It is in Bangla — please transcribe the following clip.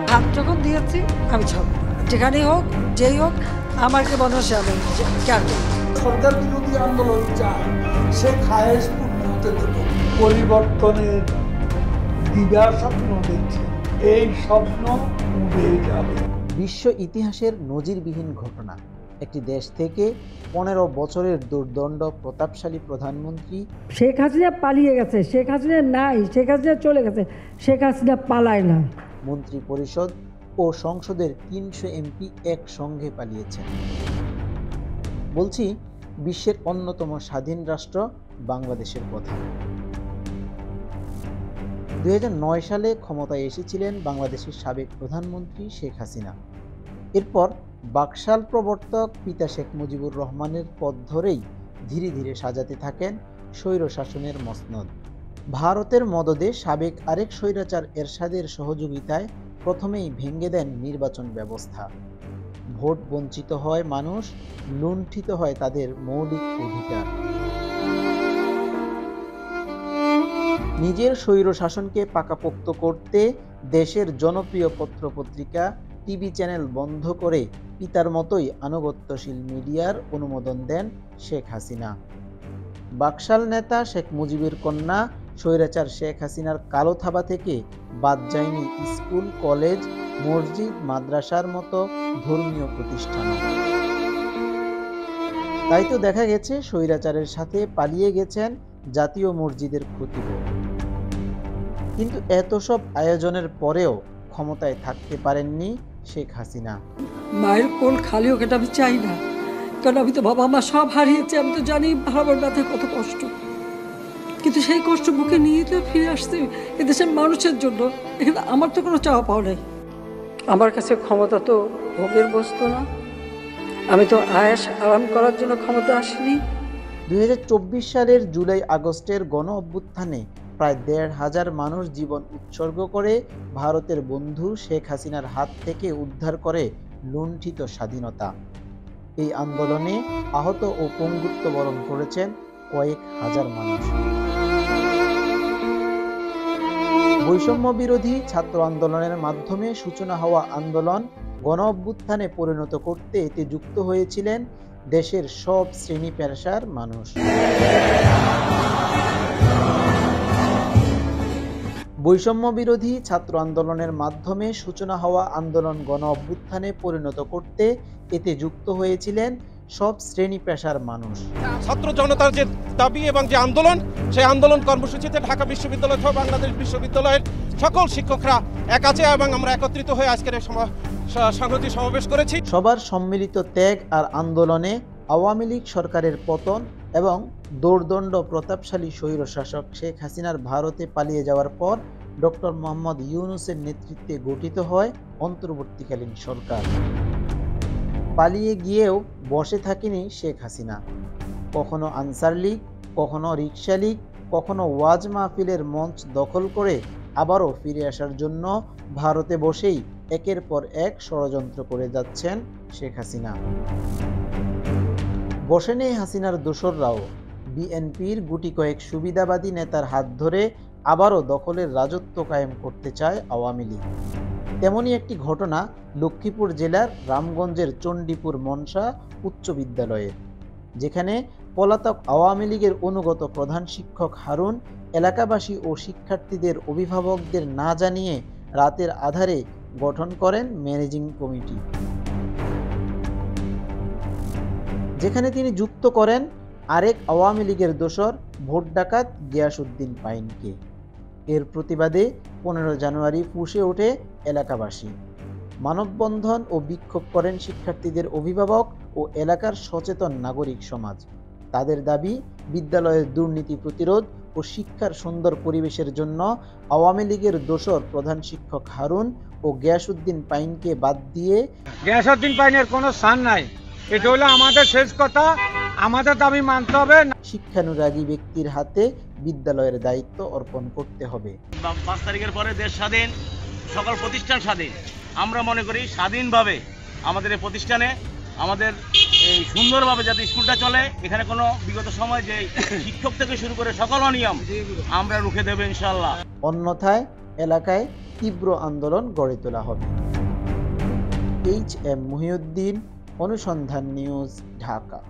হাত যখন দিয়েছি আমি ছাড়ব না, যেখানেই হোক যেই হোক আমাকে বনসে আমি কেন সরকার বিরোধী আন্দোলন চায় সে খায়েশ পূর্ণ হতে দেব। পরিবর্তনের দিবা স্বপ্ন দেখছে, এই স্বপ্ন উড়ে যাবে। বিশ্ব ইতিহাসের নজিরবিহীন ঘটনা, একটি দেশ থেকে 15 বছরের দুর্দণ্ড প্রতাপশালী প্রধানমন্ত্রী শেখ হাসিনা পালিয়ে গেছে, শেখ হাসিনা নাই, শেখ হাসিনা চলে গেছে, শেখ হাসিনা পালায় না। মন্ত্রী পরিষদ ও সংসদের 300 এমপি একসঙ্গে পালিয়েছেন। বলছি বিশ্বের অন্যতম স্বাধীন রাষ্ট্র বাংলাদেশের কথা। 2009 সালে ক্ষমতায় এসেছিলেন বাংলাদেশের সাবেক প্রধানমন্ত্রী শেখ হাসিনা। এরপর বাকশাল প্রবর্তক পিতা শেখ মুজিবুর রহমানের পথ ধরেই ধীরে ধীরে সাজাতে থাকেন স্বৈর শাসনের মসনদ। ভারতের মদদে সাবেক আরেক স্বৈরাচার এরশাদের সহযোগিতায় প্রথমেই ভেঙে দেন নির্বাচন ব্যবস্থা। ভোট বঞ্চিত হয় মানুষ, লুণ্ঠিত হয় তাদের মৌলিক অধিকার। নিজের স্বৈর শাসনকে পাকাপোক্ত করতে দেশের জনপ্রিয় পত্রপত্রিকা, টিভি চ্যানেল বন্ধ করে পিতার মতোই আনুগত্যশীল মিডিয়ার অনুমোদন দেন শেখ হাসিনা। বাকশাল নেতা শেখ মুজিবের কন্যা স্বৈরাচার শেখ হাসিনার কালো থাবা থেকে বাদ যায়নি স্কুল, কলেজ, মসজিদ, মাদ্রাসার মতো ধর্মীয় প্রতিষ্ঠান। তাই তো দেখা গেছে স্বৈরাচারের সাথে পালিয়ে গেছেন জাতীয় মসজিদের খতিব। কিন্তু এত সব আয়োজনের পরেও ক্ষমতায় থাকতে পারেননি শেখ হাসিনা। মায়ের কোল খালি হোক এটা আমি চাই না, কারণ আমি তো বাবা মা সব হারিয়েছি, আমি তো জানি হারাবার ব্যথায় কত কষ্ট, কিন্তু সেই কষ্ট বুকে নিয়ে তো ফিরে আসছে এদেশের মানুষের জন্য। এখানে আমার তো কোনো চাওয়া পাওয়া নেই। আমার কাছে ক্ষমতা তো ভোগের বস্তু না, আমি তো আয়েশ আরাম করার জন্য ক্ষমতা আসিনি। 2024 সালের জুলাই আগস্টের গণ অভ্যুত্থানে প্রায় 1,500 মানুষ জীবন উৎসর্গ করে ভারতের বন্ধু শেখ হাসিনার হাত থেকে উদ্ধার করে লুণ্ঠিত স্বাধীনতা। এই আন্দোলনে আহত ও পঙ্গুত্ব বরণ করেছেন কয়েক হাজার মানুষ। বৈষম্য বিরোধী ছাত্র আন্দোলনের মাধ্যমে সূচনা হওয়া আন্দোলন গণ অভ্যুত্থানে পরিণত করতে এতে যুক্ত হয়েছিলেন দেশের সব শ্রেণী পেশার মানুষ। বৈষম্য বিরোধী ছাত্র আন্দোলনের মাধ্যমে সূচনা হওয়া আন্দোলন গণ অভ্যুত্থানে পরিণত করতে এতে যুক্ত হয়েছিলেন সব শ্রেণী পেশার মানুষ। ছাত্র জনতার যে দাবি এবং যে আন্দোলন, সেই আন্দোলন কর্মসূচিতে ঢাকা বিশ্ববিদ্যালয় সহ বাংলাদেশ বিশ্ববিদ্যালয়ের সকল শিক্ষকরা এক আছে এবং আমরা একত্রিত হয়ে আজকের এই সংহতি সমাবেশ করেছি। সবার সম্মিলিত ত্যাগ আর আন্দোলনে আওয়ামী লীগ সরকারের পতন এবং দোর্দণ্ড প্রতাপশালী স্বৈরশাসক শেখ হাসিনার ভারতে পালিয়ে যাওয়ার পর ডক্টর মোহাম্মদ ইউনূসের নেতৃত্বে গঠিত হয় অন্তর্বর্তীকালীন সরকার। পালিয়ে গিয়েও বসে থাকেনি শেখ হাসিনা। কখনো আনসার লীগ, কখনো রিকশা লীগ, কখনো ওয়াজ মাহফিলের মঞ্চ দখল করে আবারও ফিরে আসার জন্য ভারতে বসেই একের পর এক ষড়যন্ত্র করে যাচ্ছেন শেখ হাসিনা। বসে নেই হাসিনার দোসররাও। বিএনপির গুটি কয়েক সুবিধাবাদী নেতার হাত ধরে আবারও দখলের রাজত্ব কায়েম করতে চায় আওয়ামী লীগ। তেমনই একটি ঘটনা লক্ষ্মীপুর জেলার রামগঞ্জের চণ্ডীপুর মনসা উচ্চ বিদ্যালয়ে, যেখানে পলাতক আওয়ামী লীগের অনুগত প্রধান শিক্ষক হারুন এলাকাবাসী ও শিক্ষার্থীদের অভিভাবকদের না জানিয়ে রাতের আধারে গঠন করেন ম্যানেজিং কমিটি, যেখানে তিনি যুক্ত করেন আরেক আওয়ামী লীগের দোসর ভোট ডাকাত গিয়াসউদ্দিন পাইনকে। এর প্রতিবাদে 15 জানুয়ারি ফুঁসে ওঠে এলাকাবাসী। মানববন্ধন ও বিক্ষোভ করেন শিক্ষার্থীদের অভিভাবক ও এলাকার সচেতন নাগরিক সমাজ। তাদের দাবি, বিদ্যালয়ের দুর্নীতি প্রতিরোধ ও শিক্ষার সুন্দর পরিবেশের জন্য আওয়ামী লীগের দোসর প্রধান শিক্ষক হারুন ও গিয়াসউদ্দিন পাইনকে বাদ দিয়ে গিয়াসউদ্দিন পাইনের কোনো স্থান নাই। এটা হলো আমাদের শেষ কথা, আমাদের দাবি মানতে হবে। শিক্ষানুরাগী ব্যক্তির হাতে বিদ্যালয়ের দায়িত্ব অর্পণ করতে হবে। 5 তারিখের পরে দেশ স্বাধীন, সকল প্রতিষ্ঠান স্বাধীন। আমরা মনে করি স্বাধীনভাবে আমাদের এই প্রতিষ্ঠানে আমাদের এই সুন্দরভাবে যাতে স্কুলটা চলে, এখানে কোনো বিগত সময় যে শিক্ষক থেকে শুরু করে সকল অনিয়ম আমরা রুখে দেব ইনশাআল্লাহ। অন্যথায় এলাকায় তীব্র আন্দোলন গড়ে তোলা হবে। এইচ এম মহিউদ্দিন, অনুসন্ধান নিউজ, ঢাকা।